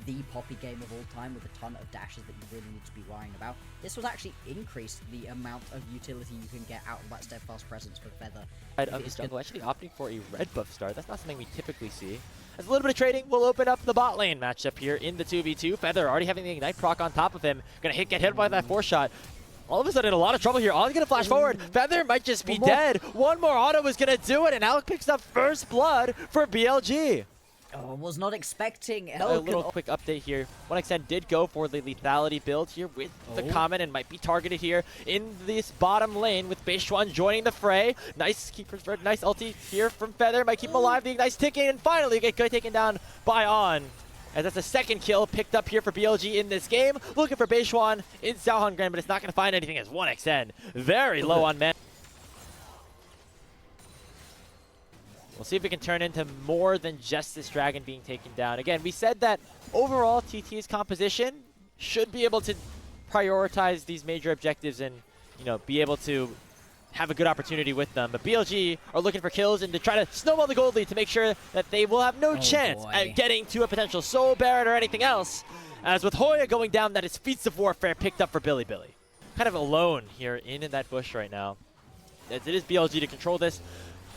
the poppy game of all time with a ton of dashes that you really need to be worrying about. This was actually increased the amount of utility you can get out of that steadfast presence for Feather. Of his jungle actually opting for a red buff start. That's not something we typically see. As a little bit of trading will open up the bot lane matchup here in the 2v2. Feather already having the Ignite proc on top of him. Gonna get hit by that 4-shot. All of a sudden, a lot of trouble here. All's gonna flash forward. Feather might just be dead. One more auto is gonna do it, and Alec picks up first blood for BLG. Oh, was not expecting A little quick update here. 1xN did go for the lethality build here with the comment and might be targeted here in this bottom lane with Beishuan joining the fray. Nice nice ulti here from Feather. Might keep him alive. The Ignite's ticking and finally get taken down by On. As that's the second kill picked up here for BLG in this game. Looking for Beishuan in Xiaohongren, but it's not going to find anything as 1xN very low on mana. We'll see if it can turn into more than just this dragon being taken down. Again, we said that overall TT's composition should be able to prioritize these major objectives and, you know, be able to have a good opportunity with them. But BLG are looking for kills and to try to snowball the gold lead to make sure that they will have no chance at getting to a potential Soul Baron or anything else. As with Hoya going down, that is Feats of Warfare picked up for Bilibili. Kind of alone here in that bush right now. As it is BLG to control this.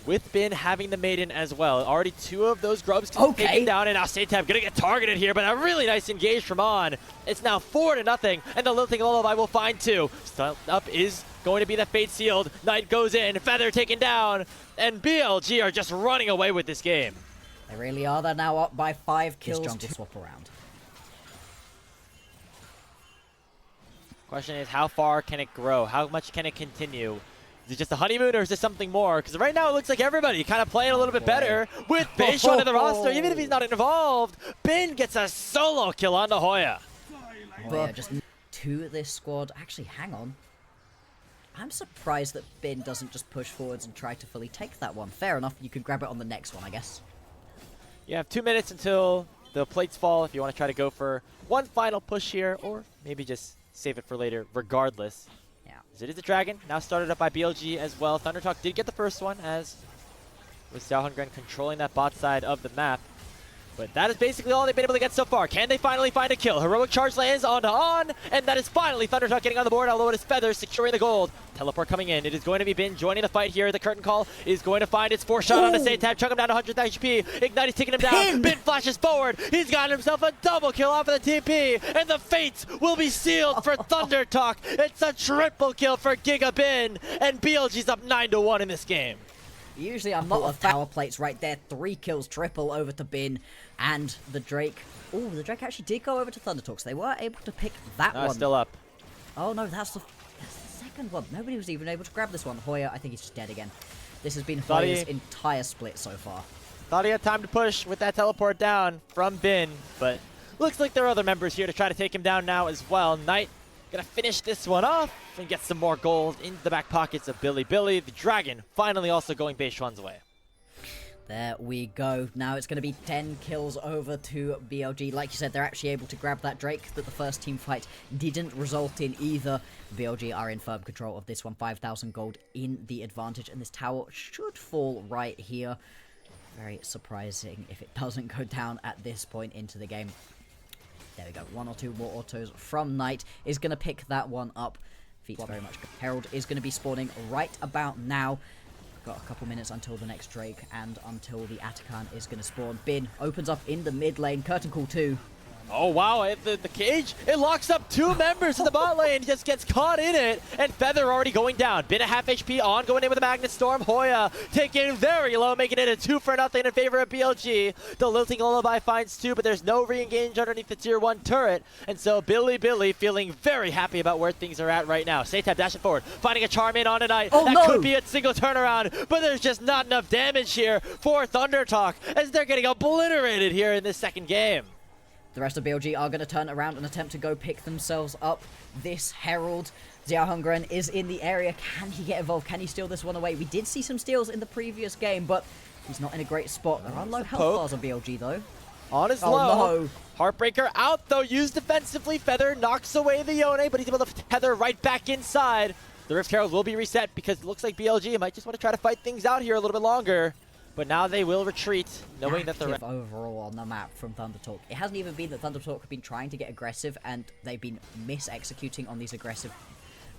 With Bin having the Maiden as well. Already 2 of those grubs taken down, and now Satab gonna get targeted here, but a really nice engage from On. It's now 4-0, and the Lilting Lullaby will find 2. Stun up is going to be the Fate Sealed. Knight goes in, Feather taken down, and BLG are just running away with this game. They really are. They're now up by 5 kills. This jungle swap around. Question is, how far can it grow? How much can it continue? Is it just a honeymoon or is this something more? Because right now it looks like everybody kind of playing a little bit better with Beishuan in the roster. Even if he's not involved, Bin gets a solo kill on the Hoya. Yeah, just to this squad. Actually, hang on. I'm surprised that Bin doesn't just push forwards and try to fully take that one. Fair enough, you could grab it on the next one, I guess. You have 2 minutes until the plates fall if you want to try to go for one final push here, or maybe just save it for later regardless. As it is a dragon, now started up by BLG as well. Thundertalk did get the first one, as with Xiaohongren controlling that bot side of the map. But that is basically all they've been able to get so far. Can they finally find a kill? Heroic charge lands onto On, and that is finally Thundertalk getting on the board, although it is Feather securing the gold. Teleport coming in. It is going to be Bin joining the fight here. The curtain call is going to find its 4-shot on a Satab, chuck him down to 100 HP. Ignite is taking him down. Bin flashes forward. He's got himself a double kill off of the TP, and the fates will be sealed for Thundertalk. It's a triple kill for Giga Bin, and BLG's up 9-1 in this game. Usually I'm not a power plates right there. 3 kills, triple over to Bin and the Drake. Oh, the Drake actually did go over to Thundertalk, so they were able to pick that one. Still up. Oh no, that's the second one. Nobody was even able to grab this one. Hoya, I think he's just dead again. This has been Hoya's entire split so far. Thought he had time to push with that teleport down from Bin, but looks like there are other members here to try to take him down now as well. Knight gonna finish this one off and get some more gold into the back pockets of Bilibili. The dragon finally also going Beishuan's way. There we go. Now it's going to be 10 kills over to BLG. Like you said, they're actually able to grab that Drake that the first team fight didn't result in either. BLG are in firm control of this one. 5,000 gold in the advantage, and this tower should fall right here. Very surprising if it doesn't go down at this point into the game. There we go. 1 or 2 more autos from Knight is going to pick that one up. Feats very much. Herald is going to be spawning right about now. Got a couple minutes until the next Drake and until the Atakan is going to spawn. Bin opens up in the mid lane. Curtain call 2. Oh, wow. The cage, it locks up 2 members of the bot lane. He just gets caught in it. And Feather already going down. Bin at half HP on, going in with a Magnet Storm. Hoya taking very low, making it a 2-0 in favor of BLG. The Lilting Lullaby finds 2, but there's no re-engage underneath the tier 1 turret. And so Bilibili feeling very happy about where things are at right now. Satab dashing forward, finding a charm in on a Knight. That could be a single turnaround, but there's just not enough damage here for Thundertalk as they're getting obliterated here in this second game. The rest of BLG are going to turn around and attempt to go pick themselves up this Herald. Xiaohongren is in the area. Can he get involved? Can he steal this one away? We did see some steals in the previous game, but he's not in a great spot. There are low health bars on BLG, though. On his low. No. Heartbreaker out, though. Used defensively. Feather knocks away the Yone, but he's able to tether right back inside. The Rift Herald will be reset because it looks like BLG might just want to try to fight things out here a little bit longer. but now they will retreat, knowing that the Active overall on the map from ThunderTalk. It hasn't even been that ThunderTalk have been trying to get aggressive, and they've been mis-executing on these aggressive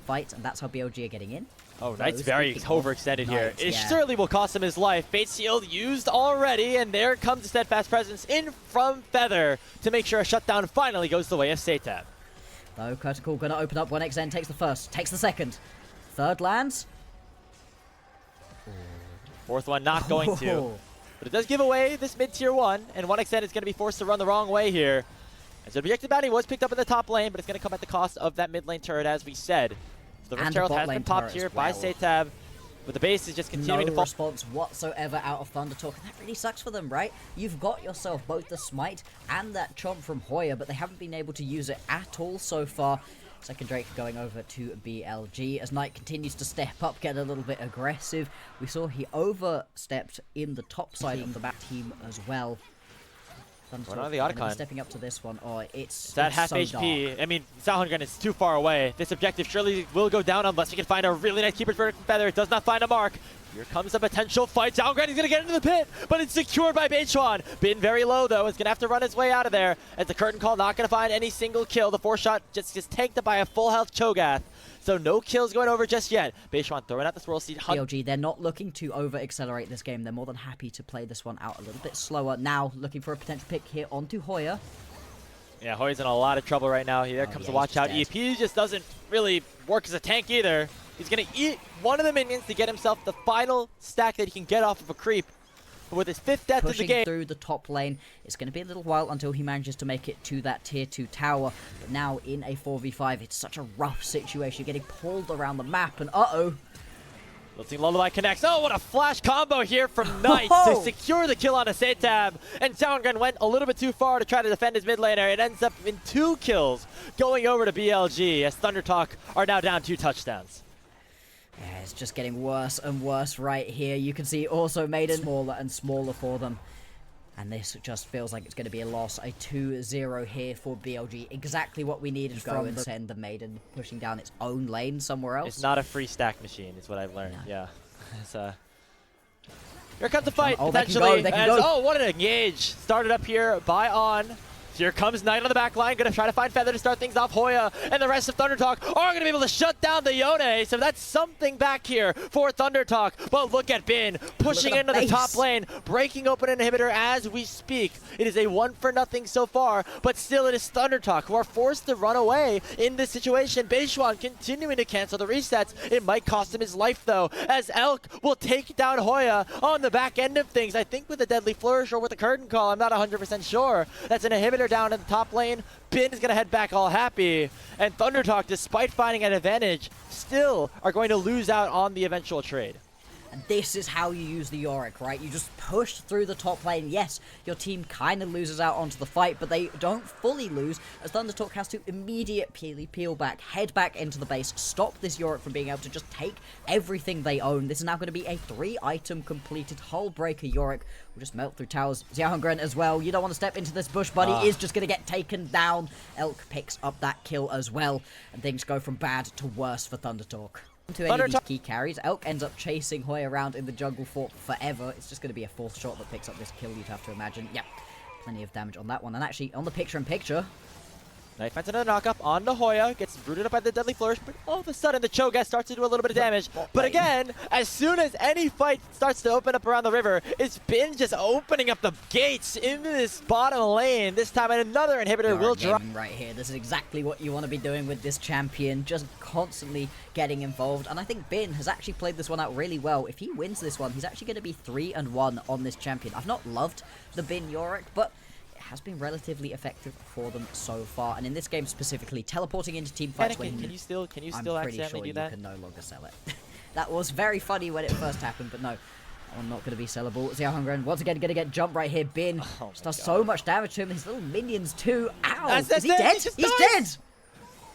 fights, and that's how BLG are getting in. Oh, Knight's very overextended here. It certainly will cost him his life. Fate Shield used already, and there comes the Steadfast Presence in from Feather to make sure a shutdown finally goes the way of Satab. Though Critical gonna open up. 1xN takes the first, takes the second. Third lands. Fourth one not going to. But it does give away this mid-tier 1, and 1xN is going to be forced to run the wrong way here. As the objective bounty was picked up in the top lane, but it's going to come at the cost of that mid lane turret, as we said. So the Rift Herald has been popped here by Satab, but the base is just continuing to fall. No response whatsoever out of ThunderTalk, and that really sucks for them, right? You've got yourself both the Smite and that Chomp from Hoya, but they haven't been able to use it at all so far. Second Drake going over to BLG as Knight continues to step up, get a little bit aggressive. We saw he overstepped in the top side of the back team as well. Stepping up to this one. Oh, it's that half so HP. Dark. I mean, Zalhungren is too far away. This objective surely will go down unless we can find a really nice Keeper's Verdict from Feather. It does not find a mark. Here comes a potential fight. Zalhungren is going to get into the pit, but it's secured by Beichuan. Been very low, though. Is going to have to run his way out of there. As the curtain call, not going to find any single kill. The 4-shot just gets tanked by a full health Cho'Gath. So no kills going over just yet. Beichuan throwing out the Swirl Seed. BLG, they're not looking to over-accelerate this game. They're more than happy to play this one out a little bit slower. Now, looking for a potential pick here onto Hoya. Yeah, Hoya's in a lot of trouble right now. Here comes the watch out. EP just doesn't really work as a tank either. He's going to eat one of the minions to get himself the final stack that he can get off of a creep. But with his 5th death of the game. Through the top lane, it's going to be a little while until he manages to make it to that tier 2 tower. But now in a 4v5, it's such a rough situation. You're getting pulled around the map, and Lilting Lullaby connects. Oh, what a flash combo here from Knight to secure the kill on a Satab. And Zalhungren went a little bit too far to try to defend his mid laner. It ends up in 2 kills going over to BLG as ThunderTalk are now down 2 touchdowns. Yeah, it's just getting worse and worse right here. You can see also Maiden smaller and smaller for them. And this just feels like it's going to be a loss. A 2-0 here for BLG. Exactly what we needed from and send the Maiden pushing down its own lane somewhere else. It's not a free stack machine is what I've learned. No. Yeah. It's, here comes the fight, potentially. Oh, what an engage. Started up here by On. Here comes Knight on the back line, going to try to find Feather to start things off. Hoya and the rest of ThunderTalk are going to be able to shut down the Yone, so that's something back here for ThunderTalk. But look at Bin pushing into the top lane, breaking open an inhibitor as we speak. It is a 1-for-0 so far, but still it is ThunderTalk who are forced to run away in this situation. Beichuan continuing to cancel the resets. It might cost him his life, though, as Elk will take down Hoya on the back end of things. I think with a Deadly Flourish or with a Curtain Call, I'm not 100% sure. That's an inhibitor down in the top lane. Bin is going to head back all happy. And ThunderTalk, despite finding an advantage, still are going to lose out on the eventual trade. And this is how you use the Yorick, right? You just push through the top lane. Yes, your team kind of loses out onto the fight, but they don't fully lose, as ThunderTalk has to immediately peel back, head back into the base, stop this Yorick from being able to just take everything they own. This is now going to be a 3-item completed Hull Breaker Yorick. Will just melt through towers. Zalhungren as well. You don't want to step into this bush, buddy. Is just going to get taken down. Elk picks up that kill as well, and things go from bad to worse for ThunderTalk. To any of these key carries, Elk ends up chasing Hoya around in the jungle for forever. It's just going to be a 4th shot that picks up this kill, you'd have to imagine. Yep, plenty of damage on that one. And actually, on the picture-in-picture, Knight finds another knockup on the Hoya, gets rooted up by the Deadly Flourish, but all of a sudden the Cho'Gath starts to do a little bit of damage. But again, as soon as any fight starts to open up around the river, it's been just opening up the gates into this bottom lane. This time another inhibitor will drop. Right here, this is exactly what you want to be doing with this champion, just constantly getting involved. And I think Bin has actually played this one out really well. If he wins this one, he's actually going to be 3-1 on this champion. I've not loved the Bin Yorick, but has been relatively effective for them so far, and in this game specifically, teleporting into team fights. Can you still accidentally do that? You can no longer sell it. That was very funny when it first happened, but no, that one not going to be sellable. Zalhungren once again going to get jumped right here. Bin does so much damage to him. His little minions too. Ow! Is he dead? He's dead.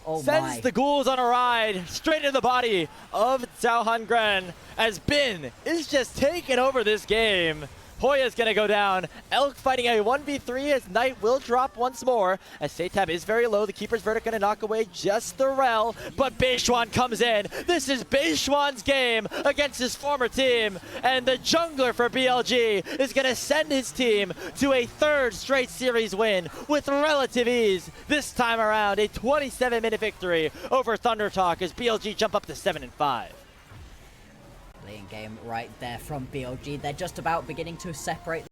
Oh Sends the ghouls on a ride straight into the body of Zalhungren as Bin is just taking over this game. Hoya's gonna go down. Elk fighting a 1v3 as Knight will drop once more. As Satab is very low, the Keeper's Verdict gonna knock away just the Rel, but Beishwan comes in. This is Beishwan's game against his former team, and the jungler for BLG is gonna send his team to a third straight series win with relative ease. This time around, a 27-minute victory over Thundertalk as BLG jump up to 7-5. Playing game right there from BLG. They're just about beginning to separate